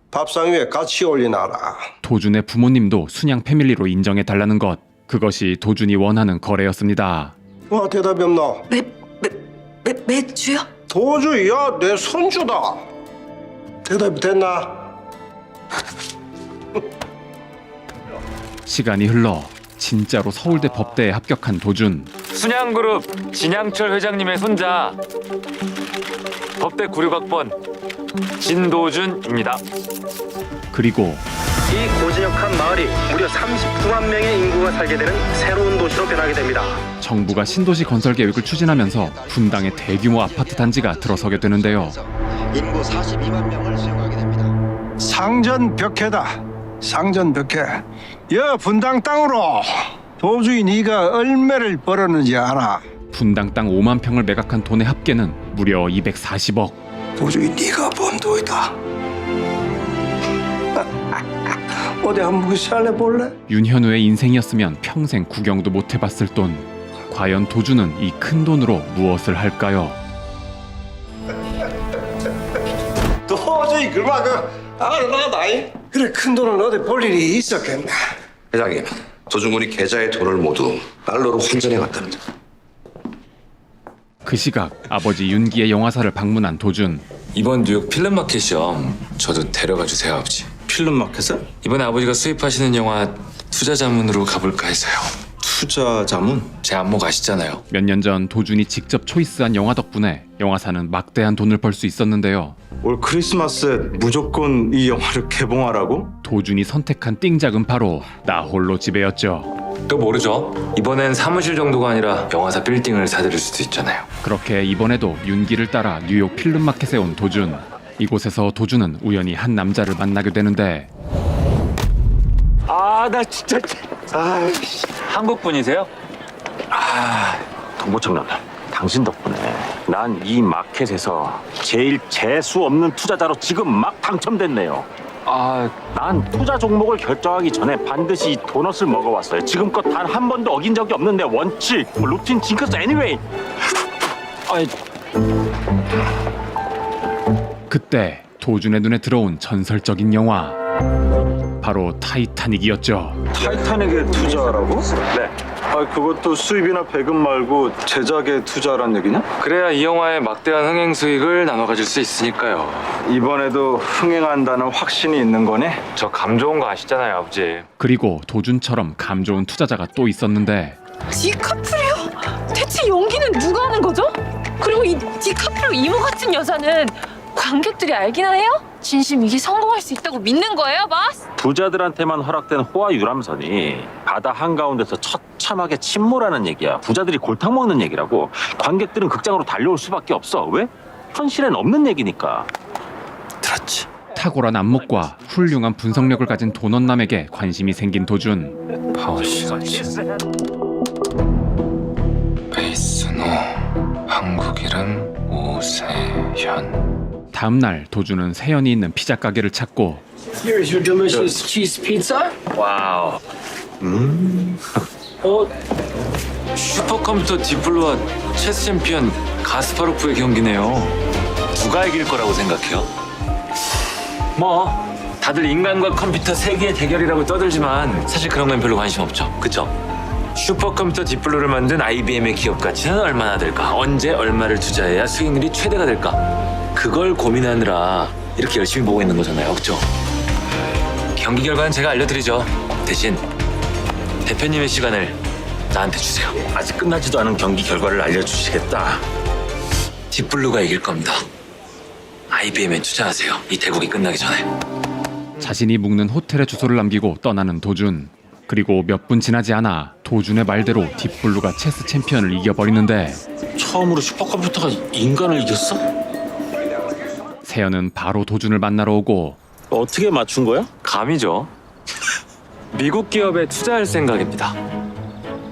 밥상 위에 같이 올리나라. 도준의 부모님도 순양 패밀리로 인정해달라는 것. 그것이 도준이 원하는 거래였습니다. 와 대답이 없노? 맥주요? 도주야 내 손주다. 대답이 됐나? 시간이 흘러 진짜로 서울대 법대에 합격한 도준. 순양그룹 진양철 회장님의 손자 법대 96학번 진도준입니다. 그리고 이 고즈넉한 마을이 무려 39만 명의 인구가 살게 되는 새로운 도시로 변하게 됩니다. 정부가 신도시 건설 계획을 추진하면서 분당에 대규모 아파트 단지가 들어서게 되는데요. 인구 42만 명을 수용하게 됩니다. 상전벽해다. 상전벽해. 여 분당 땅으로 도주인 네가 얼마를 벌었는지 알아? 분당 땅 5만 평을 매각한 돈의 합계는 무려 240억. 도주인 네가 번 돈이다. 어디 한번 무시할래 볼래? 윤현우의 인생이었으면 평생 구경도 못 해봤을 돈. 과연 도준은 이 큰 돈으로 무엇을 할까요? 도저히 그만 나다잉. 그래 큰 돈은 어디 볼 일이 있었겠나? 회장님, 도준군이 계좌의 돈을 모두 달러로 환전해 갔답니다. 그 시각 아버지 윤기의 영화사를 방문한 도준. 이번 뉴욕 필름마켓 시험 저도 데려가 주세요 아버지. 필름마켓에? 이번에 아버지가 수입하시는 영화 투자 자문으로 가볼까 해서요. 투자 자문? 제 안목 아시잖아요. 몇 년 전 도준이 직접 초이스한 영화 덕분에 영화사는 막대한 돈을 벌 수 있었는데요. 올 크리스마스에 무조건 이 영화를 개봉하라고? 도준이 선택한 띵작은 바로 나 홀로 집에였죠. 또 모르죠. 이번엔 사무실 정도가 아니라 영화사 빌딩을 사드릴 수도 있잖아요. 그렇게 이번에도 윤기를 따라 뉴욕 필름마켓에 온 도준. 이곳에서 도준은 우연히 한 남자를 만나게 되는데 나 진짜 한국 분이세요? 동부청장, 당신 덕분에 난 이 마켓에서 제일 재수 없는 투자자로 지금 막 당첨됐네요. 난 투자 종목을 결정하기 전에 반드시 도넛을 먹어왔어요. 지금껏 단 한 번도 어긴 적이 없는데 원칙, 루틴, 징크스, 애니웨이. 그때 도준의 눈에 들어온 전설적인 영화. 바로 타이타닉이었죠. 타이타닉에 투자하라고? 네. 그것도 수입이나 배급 말고 제작에 투자하란 얘기냐? 그래야 이 영화의 막대한 흥행 수익을 나눠 가질 수 있으니까요. 이번에도 흥행한다는 확신이 있는 거네? 저 감 좋은 거 아시잖아요, 아버지. 그리고 도준처럼 감 좋은 투자자가 또 있었는데 이 커플이요? 대체 연기는 누가 하는 거죠? 그리고 이 디카프리오 이모 같은 여자는 관객들이 알기나 해요? 진심 이게 성공할 수 있다고 믿는 거예요, 바스? 부자들한테만 허락된 호화 유람선이 바다 한가운데서 처참하게 침몰하는 얘기야. 부자들이 골탕 먹는 얘기라고. 관객들은 극장으로 달려올 수밖에 없어. 왜? 현실엔 없는 얘기니까. 들었지? 탁월한 안목과 훌륭한 분석력을 가진 도넛남에게 관심이 생긴 도준. 파워시어즈 베이스노 한국 이름 오세현. 다음날 도준은 세연이 있는 피자 가게를 찾고 Here's your delicious cheese pizza. 와우. 슈퍼컴퓨터 딥블루와 체스 챔피언 가스파로프의 경기네요. 누가 이길 거라고 생각해요? 뭐 다들 인간과 컴퓨터 세계의 대결이라고 떠들지만 사실 그런 건 별로 관심 없죠. 그쵸? 슈퍼컴퓨터 딥블루를 만든 IBM의 기업 가치는 얼마나 될까? 언제 얼마를 투자해야 수익률이 최대가 될까? 그걸 고민하느라 이렇게 열심히 보고 있는 거잖아요. 그죠? 경기 결과는 제가 알려드리죠. 대신 대표님의 시간을 나한테 주세요. 아직 끝나지도 않은 경기 결과를 알려주시겠다. 딥블루가 이길 겁니다. IBM에 투자하세요. 이 대국이 끝나기 전에. 자신이 묵는 호텔의 주소를 남기고 떠나는 도준. 그리고 몇 분 지나지 않아 도준의 말대로 딥블루가 체스 챔피언을 이겨버리는데 처음으로 슈퍼컴퓨터가 인간을 이겼어? 세연은 바로 도준을 만나러 오고 어떻게 맞춘 거야? 감이죠. 미국 기업에 투자할 생각입니다.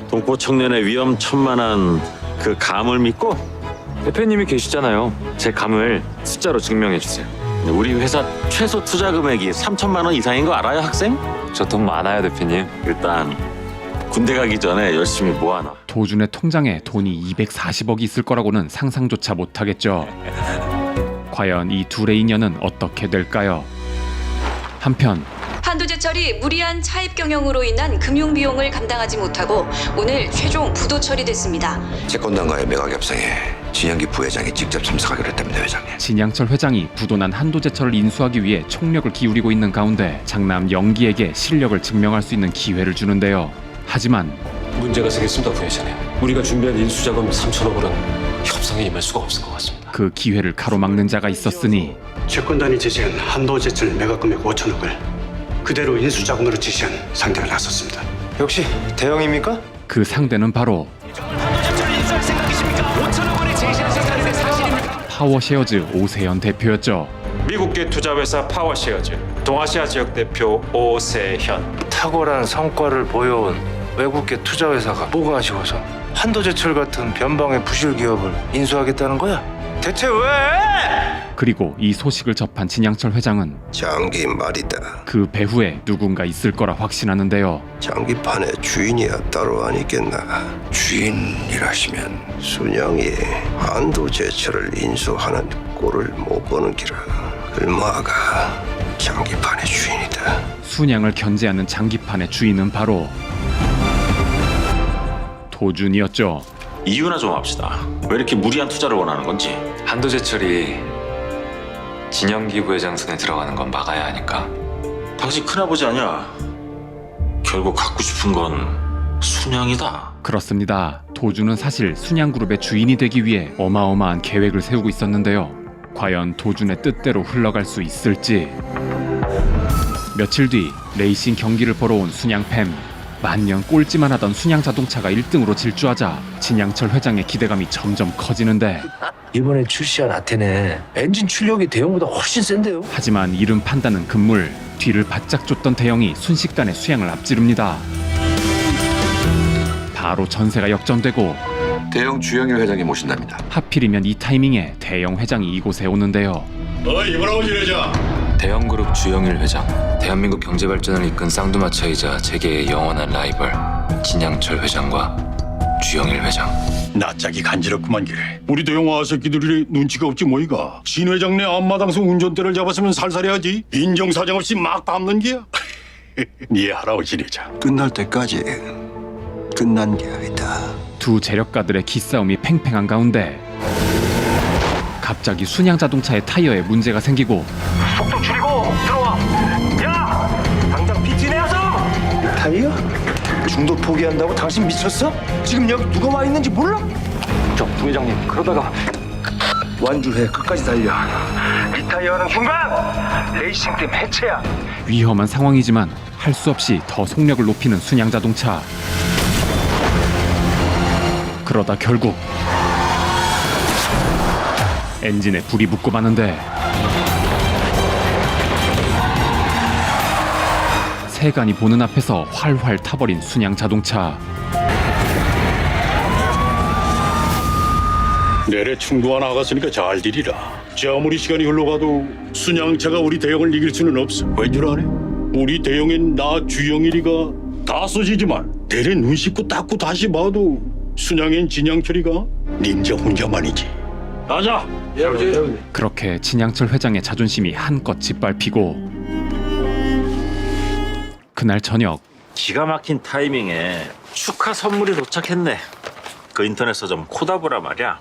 동포 청년의 위험천만한 그 감을 믿고? 대표님이 계시잖아요. 제 감을 숫자로 증명해 주세요. 우리 회사 최소 투자 금액이 3천만 원 이상인 거 알아요, 학생? 저 돈 많아요, 대표님. 일단 군대 가기 전에 열심히 모아놔. 도준의 통장에 돈이 240억이 있을 거라고는 상상조차 못하겠죠. 과연 이 둘의 인연은 어떻게 될까요? 한편 한도제철이 무리한 차입 경영으로 인한 금융 비용을 감당하지 못하고 오늘 최종 부도 처리됐습니다. 채권단과의 매각 협상에 진양기 부회장이 직접 참석하기로 했답니다, 회장님. 진양철 회장이 부도난 한도제철을 인수하기 위해 총력을 기울이고 있는 가운데 장남 영기에게 실력을 증명할 수 있는 기회를 주는데요. 하지만 문제가 생겼습니다, 부회장님. 우리가 준비한 인수자금 3천억으로는 협상에 임할 수가 없을 것 같습니다. 그 기회를 가로막는 자가 있었으니 채권단이 제시한 한도제철 매각 금액 5천억을 그대로 인수자금으로 지시한 상대가 나섰습니다. 역시 대형입니까? 그 상대는 바로 파워쉐어즈 오세현 대표였죠. 미국계 투자회사 파워쉐어즈 동아시아 지역 대표 오세현. 탁월한 성과를 보여온 외국계 투자회사가 뭐가 아쉬워서 한도제철 같은 변방의 부실 기업을 인수하겠다는 거야? 대체 왜? 그리고 이 소식을 접한 진양철 회장은 장기 말이다. 그 배후에 누군가 있을 거라 확신하는데요. 장기판의 주인이야 따로 아니겠나. 주인이라시면 순양이 한도제철을 인수하는 꼴을 못 보는 기라. 을마가 장기판의 주인이다. 순양을 견제하는 장기판의 주인은 바로 도준이었죠. 이유나 좀 합시다. 왜 이렇게 무리한 투자를 원하는 건지. 한도제철이 진영기 부회장 손에 들어가는 건 막아야 하니까. 당신 큰아버지 아니야. 결국 갖고 싶은 건 순양이다. 그렇습니다. 도준은 사실 순양그룹의 주인이 되기 위해 어마어마한 계획을 세우고 있었는데요. 과연 도준의 뜻대로 흘러갈 수 있을지. 며칠 뒤 레이싱 경기를 보러 온 순양팸. 만년 꼴찌만 하던 순양자동차가 1등으로 질주하자 진양철 회장의 기대감이 점점 커지는데 이번에 출시한 아테네 엔진 출력이 대형보다 훨씬 센데요. 하지만 이름 판다는 금물, 뒤를 바짝 쫓던 대형이 순식간에 수양을 앞지릅니다. 바로 전세가 역전되고 대형 주영일 회장이 모신답니다. 하필이면 이 타이밍에 대형 회장이 이곳에 오는데요. 이번하고 지내자. 대형그룹 주영일 회장. 대한민국 경제 발전을 이끈 쌍두마차이자 재계의 영원한 라이벌 진양철 회장과 주영일 회장. 낯짝이 간지럽구만 게. 우리도 영화 새끼들이 눈치가 없지 뭐이가. 진 회장네 앞마당서 운전대를 잡았으면 살살해야지. 인정사정 없이 막 밟는 게야. 이해하라고 지내자. 끝날 때까지 끝난 게 아니다. 두 재력가들의 기싸움이 팽팽한 가운데 갑자기 순양자동차의 타이어에 문제가 생기고 속도 줄이고 들어와. 야, 당장 PT 내야죠. 타이어? 중도 포기한다고 당신 미쳤어? 지금 여기 누가 와 있는지 몰라? 저 부회장님 그러다가 완주해 끝까지 달려. 리타이어하는 순간 레이싱팀 해체야. 위험한 상황이지만 할 수 없이 더 속력을 높이는 순양 자동차. 그러다 결국 엔진에 불이 붙고 마는데 세간이 보는 앞에서 활활 타버린 순양 자동차. 내래 충도가 나갔으니까 잘 들이라. 저 아무리 시간이 흘러가도 순양차가 우리 대형을 이길 수는 없어. 왜 줄 아네? 우리 대형인 나 주영일이가 다소지지만 내래 눈 씻고 닦고 다시 봐도 순양인 진양철이가 닌자 혼자만이지. 가자. 그렇게 진양철 회장의 자존심이 한껏 짓밟히고 그날 저녁 기가 막힌 타이밍에 축하 선물이 도착했네. 그 인터넷 서점 코다브라 말이야.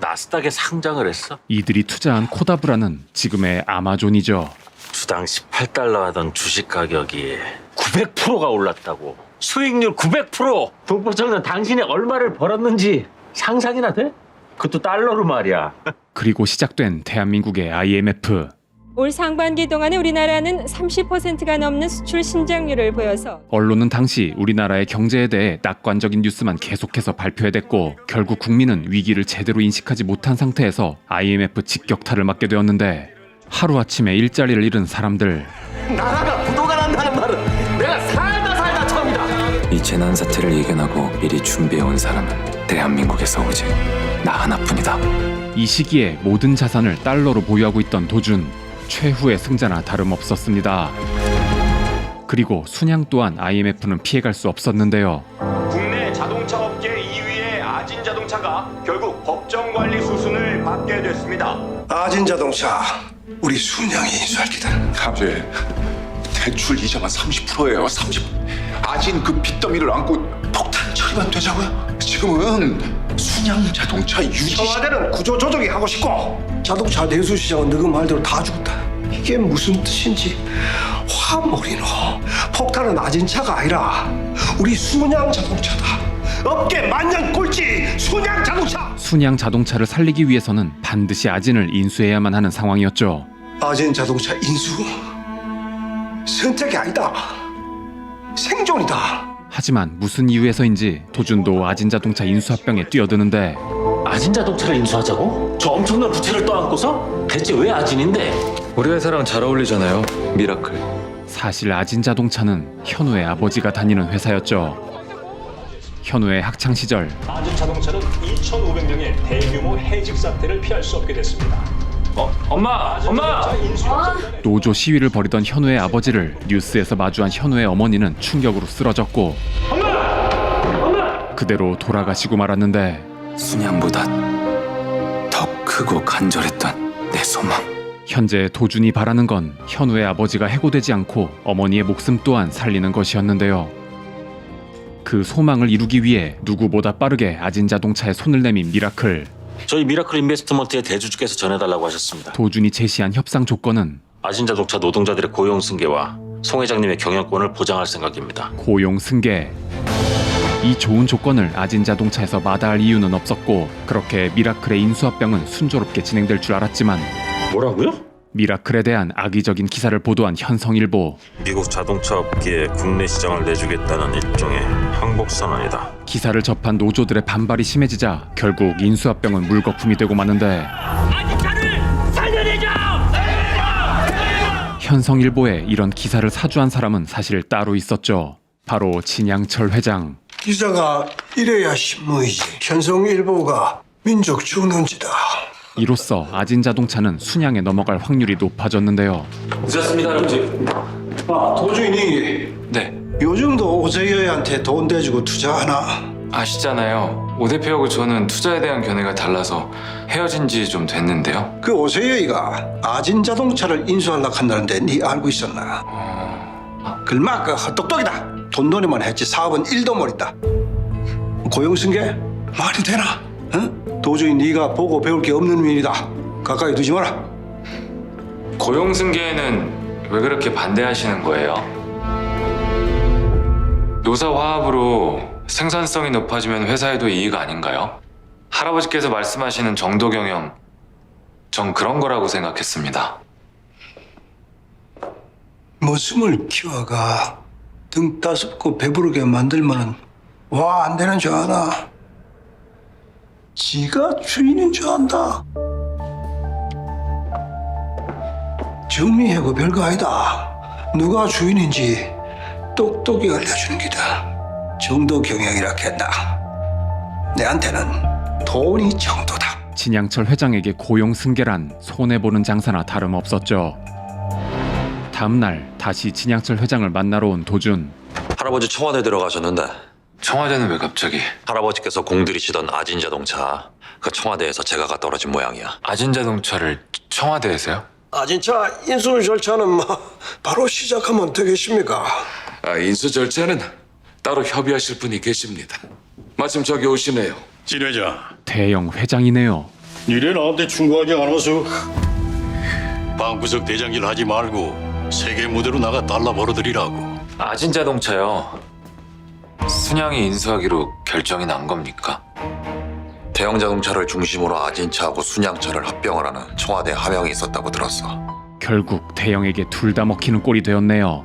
나스닥에 상장을 했어. 이들이 투자한 코다브라는 지금의 아마존이죠. 주당 18달러 하던 주식 가격이 900%가 올랐다고. 수익률 900%! 동포청은 당신이 얼마를 벌었는지 상상이나 돼? 그것도 달러로 말이야. 그리고 시작된 대한민국의 IMF. 올 상반기 동안에 우리나라는 30%가 넘는 수출 신장률을 보여서 언론은 당시 우리나라의 경제에 대해 낙관적인 뉴스만 계속해서 발표해댔고 결국 국민은 위기를 제대로 인식하지 못한 상태에서 IMF 직격탄을 맞게 되었는데 하루아침에 일자리를 잃은 사람들. 나라가 부도가 난다는 말은 내가 살다 처음이다. 이 재난 사태를 이겨내고 미리 준비해온 사람은 대한민국에서 오직 나 하나뿐이다. 이 시기에 모든 자산을 달러로 보유하고 있던 도준. 최후의 승자나 다름없었습니다. 그리고 순양 또한 IMF는 피해갈 수 없었는데요. 국내 자동차 업계 2위의 아진 자동차가 결국 법정 관리 수순을 받게 됐습니다. 아진 자동차 우리 순양이 인수할 기다. 아버지, 대출 이자만 30%예요. 30. 아진 그 빚더미를 안고 폭탄 처리만 되자고요. 지금은 순양 자동차 유지. 청와대는 구조 조정이 하고 싶고 자동차 내수 시장은 너그 말대로 다 죽었다. 이게 무슨 뜻인지 화물이노. 폭탄은 아진차가 아니라 우리 순양 자동차다. 업계 만년 꼴찌 순양 자동차. 순양 자동차를 살리기 위해서는 반드시 아진을 인수해야만 하는 상황이었죠. 아진 자동차 인수 선택이 아니다. 생존이다. 하지만 무슨 이유에서인지 도준도 아진 자동차 인수 합병에 뛰어드는데 아진 자동차를 인수하자고? 저 엄청난 부채를 떠안고서? 대체 왜 아진인데? 우리 회사랑 잘 어울리잖아요. 미라클. 사실 아진 자동차는 현우의 아버지가 다니는 회사였죠. 현우의 학창 시절 아진 자동차는 2,500명의 대규모 해직 사태를 피할 수 없게 됐습니다. 엄마! 노조 시위를 벌이던 현우의 아버지를 뉴스에서 마주한 현우의 어머니는 충격으로 쓰러졌고 그대로 돌아가시고 말았는데 순양보다 더 크고 간절했던 내 소망. 현재 도준이 바라는 건 현우의 아버지가 해고되지 않고 어머니의 목숨 또한 살리는 것이었는데요. 그 소망을 이루기 위해 누구보다 빠르게 아진 자동차에 손을 내민 미라클. 저희 미라클 인베스트먼트의 대주주께서 전해달라고 하셨습니다. 도준이 제시한 협상 조건은 아진 자동차 노동자들의 고용 승계와 송 회장님의 경영권을 보장할 생각입니다. 고용 승계. 이 좋은 조건을 아진 자동차에서 마다할 이유는 없었고 그렇게 미라클의 인수합병은 순조롭게 진행될 줄 알았지만 뭐라고요? 미라클에 대한 악의적인 기사를 보도한 현성일보. 미국 자동차 업계에 국내 시장을 내주겠다는 일종의 항복선언이다. 기사를 접한 노조들의 반발이 심해지자 결국 인수합병은 물거품이 되고 마는데 현성일보에 이런 기사를 사주한 사람은 사실 따로 있었죠. 바로 진양철 회장. 기자가 이래야 신문이지. 현성일보가 민족 죽는지다. 이로써 아진 자동차는 순양에 넘어갈 확률이 높아졌는데요. 늦었습니다, 아버지. 도주인이 네. 요즘도 오세희한테 돈 대주고 투자하나? 아시잖아요. 오 대표하고 저는 투자에 대한 견해가 달라서 헤어진 지 좀 됐는데요. 그 오세희가 아진 자동차를 인수하려고 한다는데 네 알고 있었나? 글마 그 헛똑똑이다. 돈놀이만 했지 사업은 1도 못했다. 고용승계? 말이 되나? 응? 도저히 네가 보고 배울 게 없는 일이다. 가까이 두지 마라. 고용승계에는 왜 그렇게 반대하시는 거예요? 노사 화합으로 생산성이 높아지면 회사에도 이익 아닌가요? 할아버지께서 말씀하시는 정도 경영 전 그런 거라고 생각했습니다. 목숨을 키워가 등 따숩고 배부르게 만들면은 와 안 되는 줄 알아. 지가 주인인 줄 안다. 정리하고 별거 아니다. 누가 주인인지 똑똑히 알려주는 기다. 정도 경영이라 했나. 내한테는 돈이 정도다. 진양철 회장에게 고용 승계란 손해보는 장사나 다름없었죠. 다음날 다시 진양철 회장을 만나러 온 도준. 할아버지 청와대 들어가셨는데 청와대는 왜 갑자기? 할아버지께서 공들이시던 아진자동차 그 청와대에서 제가가 떨어진 모양이야. 아진자동차를 청와대에서요? 진짜 인수 절차는 뭐 바로 시작하면 되겠습니까? 인수 절차는 따로 협의하실 분이 계십니다. 마침 저기 오시네요. 진 회장, 대형 회장이네요. 이래 나한테 충고하지 않아서 방구석 대장질 하지 말고 세계 무대로 나가 달러 벌어들이라고. 아진자동차요. 순양이 인수하기로 결정이 난 겁니까? 대형 자동차를 중심으로 아진차하고 순양차를 합병을 하는 청와대 함양이 있었다고 들었어. 결국 대형에게 둘 다 먹히는 꼴이 되었네요.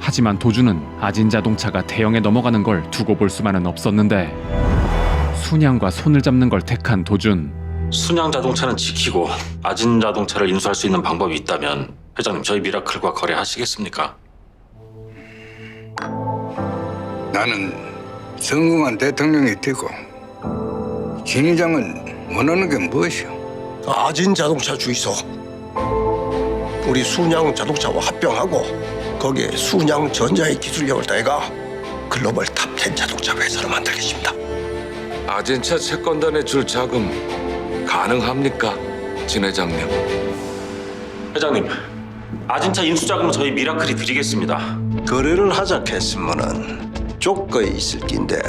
하지만 도준은 아진자동차가 대형에 넘어가는 걸 두고 볼 수만은 없었는데 순양과 손을 잡는 걸 택한 도준. 순양자동차는 지키고 아진자동차를 인수할 수 있는 방법이 있다면 회장님 저희 미라클과 거래하시겠습니까? 나는 성공한 대통령이 되고 진 회장은 원하는 게 무엇이오? 아진 자동차 주이소. 우리 순양 자동차와 합병하고 거기에 순양 전자의 기술력을 더해가 글로벌 탑10 자동차 회사를 만들겠습니다. 아젠차 채권단에 줄 자금 가능합니까? 진 회장님. 회장님, 아진차 인수자금은 저희 미라클이 드리겠습니다. 거래를 하자 했으면은 조건이 있을 낀데.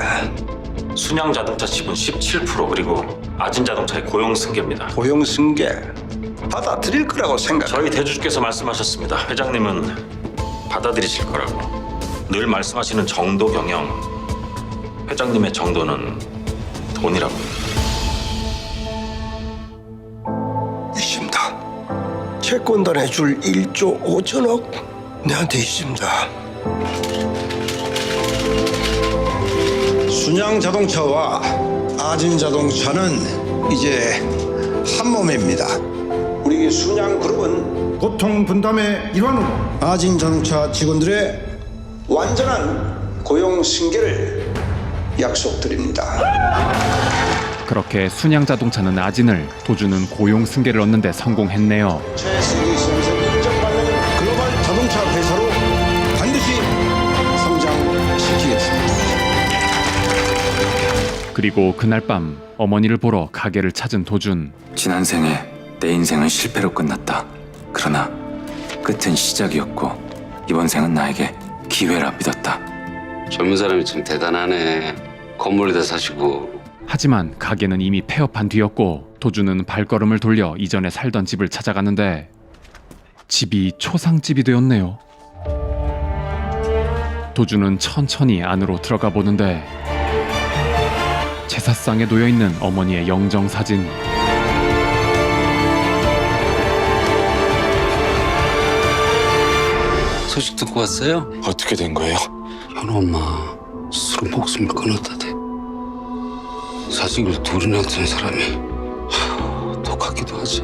순양자동차 지분 17% 그리고 아진자동차의 고용 승계입니다. 고용 승계 받아들일 거라고 생각. 저희 대주주께서 말씀하셨습니다. 회장님은 받아들이실 거라고. 늘 말씀하시는 정도 경영. 회장님의 정도는 돈이라고. 있습니다. 채권단에 줄 1조 5천억 내한테 있습니다. 순양 자동차와 아진 자동차는 이제 한 몸입니다. 우리 순양 그룹은 고통 분담의 일환으로 아진 자동차 직원들의 완전한 고용 승계를 약속드립니다. 그렇게 순양자동차는 아진을, 도준은 고용 승계를 얻는 데 성공했네요. 최세계 선생 인정받는 글로벌 자동차 회사로 반드시 성장시키겠습니다. 그리고 그날 밤 어머니를 보러 가게를 찾은 도준. 지난 생에 내 인생은 실패로 끝났다. 그러나 끝은 시작이었고 이번 생은 나에게 기회라 믿었다. 젊은 사람이 참 대단하네. 건물에다 사시고. 하지만 가게는 이미 폐업한 뒤였고 도준은 발걸음을 돌려 이전에 살던 집을 찾아가는데 집이 초상집이 되었네요. 도준은 천천히 안으로 들어가 보는데 제사상에 놓여있는 어머니의 영정사진. 소식 듣고 왔어요? 어떻게 된 거예요? 현우 엄마 스스로 목숨을 끊었다대. 자식을 둘이나 둔 사람이 독하기도 하지.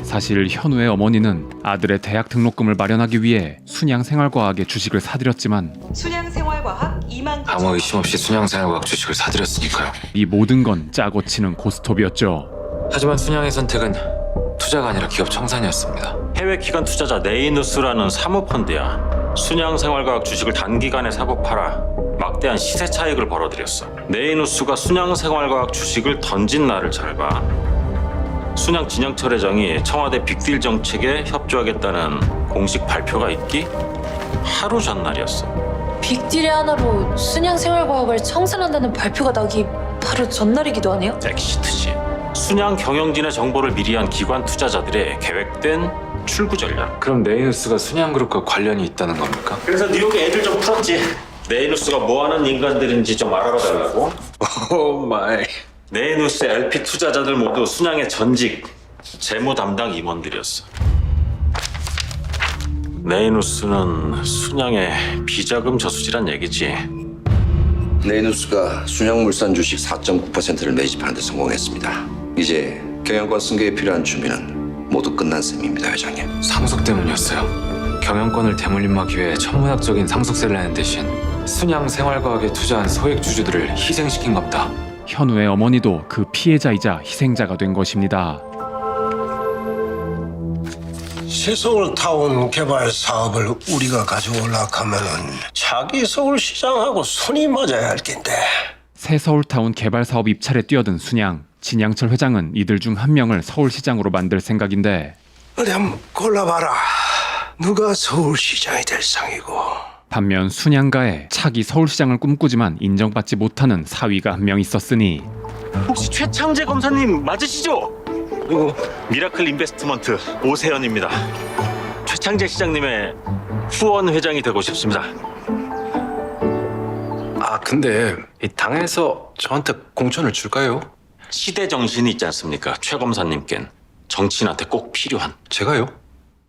사실 현우의 어머니는 아들의 대학 등록금을 마련하기 위해 순양생활과학의 주식을 사들였지만 순양생활과학 2만 아무 의심 없이 순양생활과학 주식을 사들였으니까요. 이 모든 건 짜고 치는 고스톱이었죠. 하지만 순양의 선택은 투자가 아니라 기업 청산이었습니다. 해외 기관 투자자 네이누스라는 사모펀드야. 순양생활과학 주식을 단기간에 사고 팔아 막대한 시세 차익을 벌어들였어. 네이누스가 순양생활과학 주식을 던진 날을 잘 봐. 순양 진양철 회장이 청와대 빅딜 정책에 협조하겠다는 공식 발표가 있기 하루 전날이었어. 빅딜의 하나로 순양생활과학을 청산한다는 발표가 나기 바로 전날이기도 하네요. 엑시트지. 순양 경영진의 정보를 미리한 기관 투자자들의 계획된 출구 전략. 그럼 네이누스가 순양그룹과 관련이 있다는 겁니까? 그래서 뉴욕에 애들 좀 풀었지. 네이누스가 뭐하는 인간들인지 좀 알아봐 달라고. 오 마이. 네이누스 LP 투자자들 모두 순양의 전직 재무 담당 임원들이었어. 네이누스는 순양의 비자금 저수지란 얘기지. 네이누스가 순양물산 주식 4.9%를 매집하는 데 성공했습니다. 이제 경영권 승계에 필요한 준비는 모두 끝난 셈입니다, 회장님. 상속 때문이었어요. 경영권을 대물림하기 위해 천문학적인 상속세를 내는 대신 순양 생활과학에 투자한 소액주주들을 희생시킨 겁니다. 현우의 어머니도 그 피해자이자 희생자가 된 것입니다. 새서울타운 개발 사업을 우리가 가져오려고 하면은 자기 서울시장하고 손이 맞아야 할 텐데. 새 서울타운 개발 사업 입찰에 뛰어든 순양. 진양철 회장은 이들 중 한 명을 서울시장으로 만들 생각인데 어디 한번 골라봐라. 누가 서울시장이 될 상이고. 반면 순양가에 차기 서울시장을 꿈꾸지만 인정받지 못하는 사위가 한 명 있었으니 혹시 최창재 검사님 맞으시죠? 누구? 미라클 인베스트먼트 오세현입니다. 최창재 시장님의 후원 회장이 되고 싶습니다. 아 근데 이 당에서 저한테 공천을 줄까요? 시대 정신이 있지 않습니까? 최 검사님께는 정치인한테 꼭 필요한. 제가요?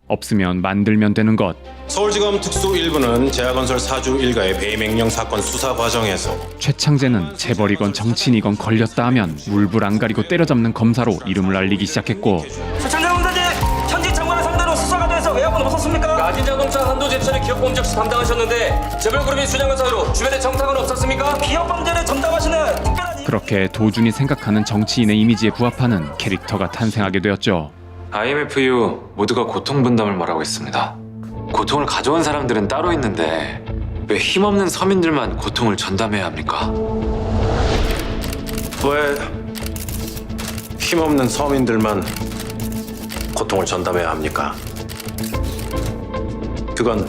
없으면 만들면 되는 것. 서울지검 특수 1부는 제야건설 사주 일가의 배임 횡령 사건 수사 과정에서 최창재는 재벌이건 정치인이건 걸렸다 하면 물불 안 가리고 때려잡는 검사로 이름을 알리기 시작했고 최창재 검사님! 현직 장관을 상대로 수사과정에서 외압은 없었습니까? 아진자동차 한도제철의 기업범죄수 담당하셨는데 재벌그룹이 순양을 사유로 주변에 정상은 없었습니까? 기업범죄를 전담하시는 특별한 그렇게 도준이 생각하는 정치인의 이미지에 부합하는 캐릭터가 탄생하게 되었죠. IMF 이후 모두가 고통 분담을 말하고 있습니다. 고통을 가져온 사람들은 따로 있는데 왜 힘없는 서민들만 고통을 전담해야 합니까? 왜 힘없는 서민들만 고통을 전담해야 합니까? 그건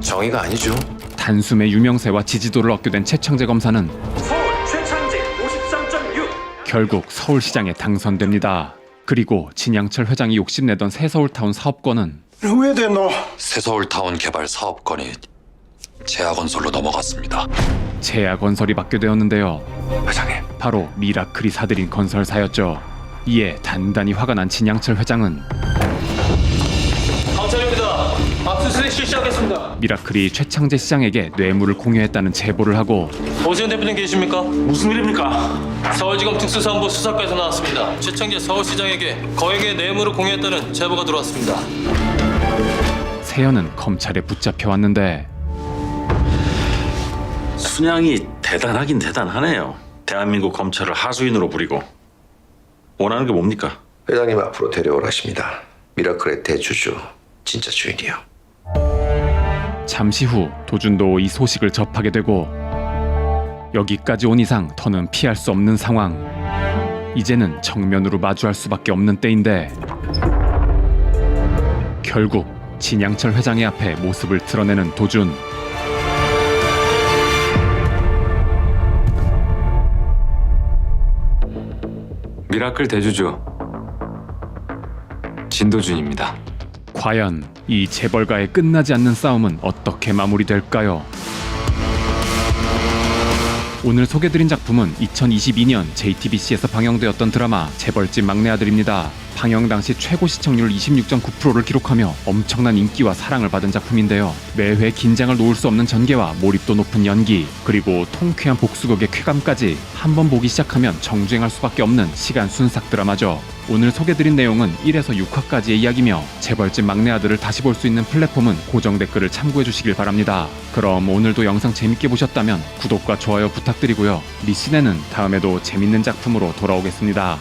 정의가 아니죠. 단숨에 유명세와 지지도를 얻게 된 최창재 검사는 서울 최창재 53.6 결국 서울시장에 당선됩니다. 그리고 진양철 회장이 욕심내던 새서울타운 사업권은 왜 됐노? 새서울타운 개발 사업권이 제야건설로 넘어갔습니다. 제야건설이 받게 되었는데요. 회장님. 바로 미라클이 사들인 건설사였죠. 이에 단단히 화가 난 진양철 회장은 감사합니다. 압수수색 실시하겠습니다. 미라클이 최창재 시장에게 뇌물을 공유했다는 제보를 하고 오세훈 대표님 계십니까? 무슨 일입니까? 서울지검 특수사본부 수사과에서 나왔습니다. 최창재 서울시장에게 거액의 뇌물을 공유했다는 제보가 들어왔습니다. 세현은 검찰에 붙잡혀왔는데 순양이 대단하긴 대단하네요. 대한민국 검찰을 하수인으로 부리고 원하는 게 뭡니까? 회장님 앞으로 데려오라십니다. 미라클의 대주주, 진짜 주인이요. 잠시 후 도준도 이 소식을 접하게 되고 여기까지 온 이상 더는 피할 수 없는 상황. 이제는 정면으로 마주할 수밖에 없는 때인데 결국 진양철 회장의 앞에 모습을 드러내는 도준. 미라클 대주주 진도준입니다. 과연 이 재벌가의 끝나지 않는 싸움은 어떻게 마무리될까요? 오늘 소개드린 작품은 2022년 JTBC에서 방영되었던 드라마 재벌집 막내 아들입니다. 방영 당시 최고 시청률 26.9%를 기록하며 엄청난 인기와 사랑을 받은 작품인데요. 매회 긴장을 놓을 수 없는 전개와 몰입도 높은 연기, 그리고 통쾌한 복수극의 쾌감까지 한번 보기 시작하면 정주행할 수밖에 없는 시간 순삭 드라마죠. 오늘 소개드린 내용은 1에서 6화까지의 이야기며 재벌집 막내 아들을 다시 볼 수 있는 플랫폼은 고정 댓글을 참고해 주시길 바랍니다. 그럼 오늘도 영상 재밌게 보셨다면 구독과 좋아요 부탁드리고요. 리신에는 다음에도 재밌는 작품으로 돌아오겠습니다.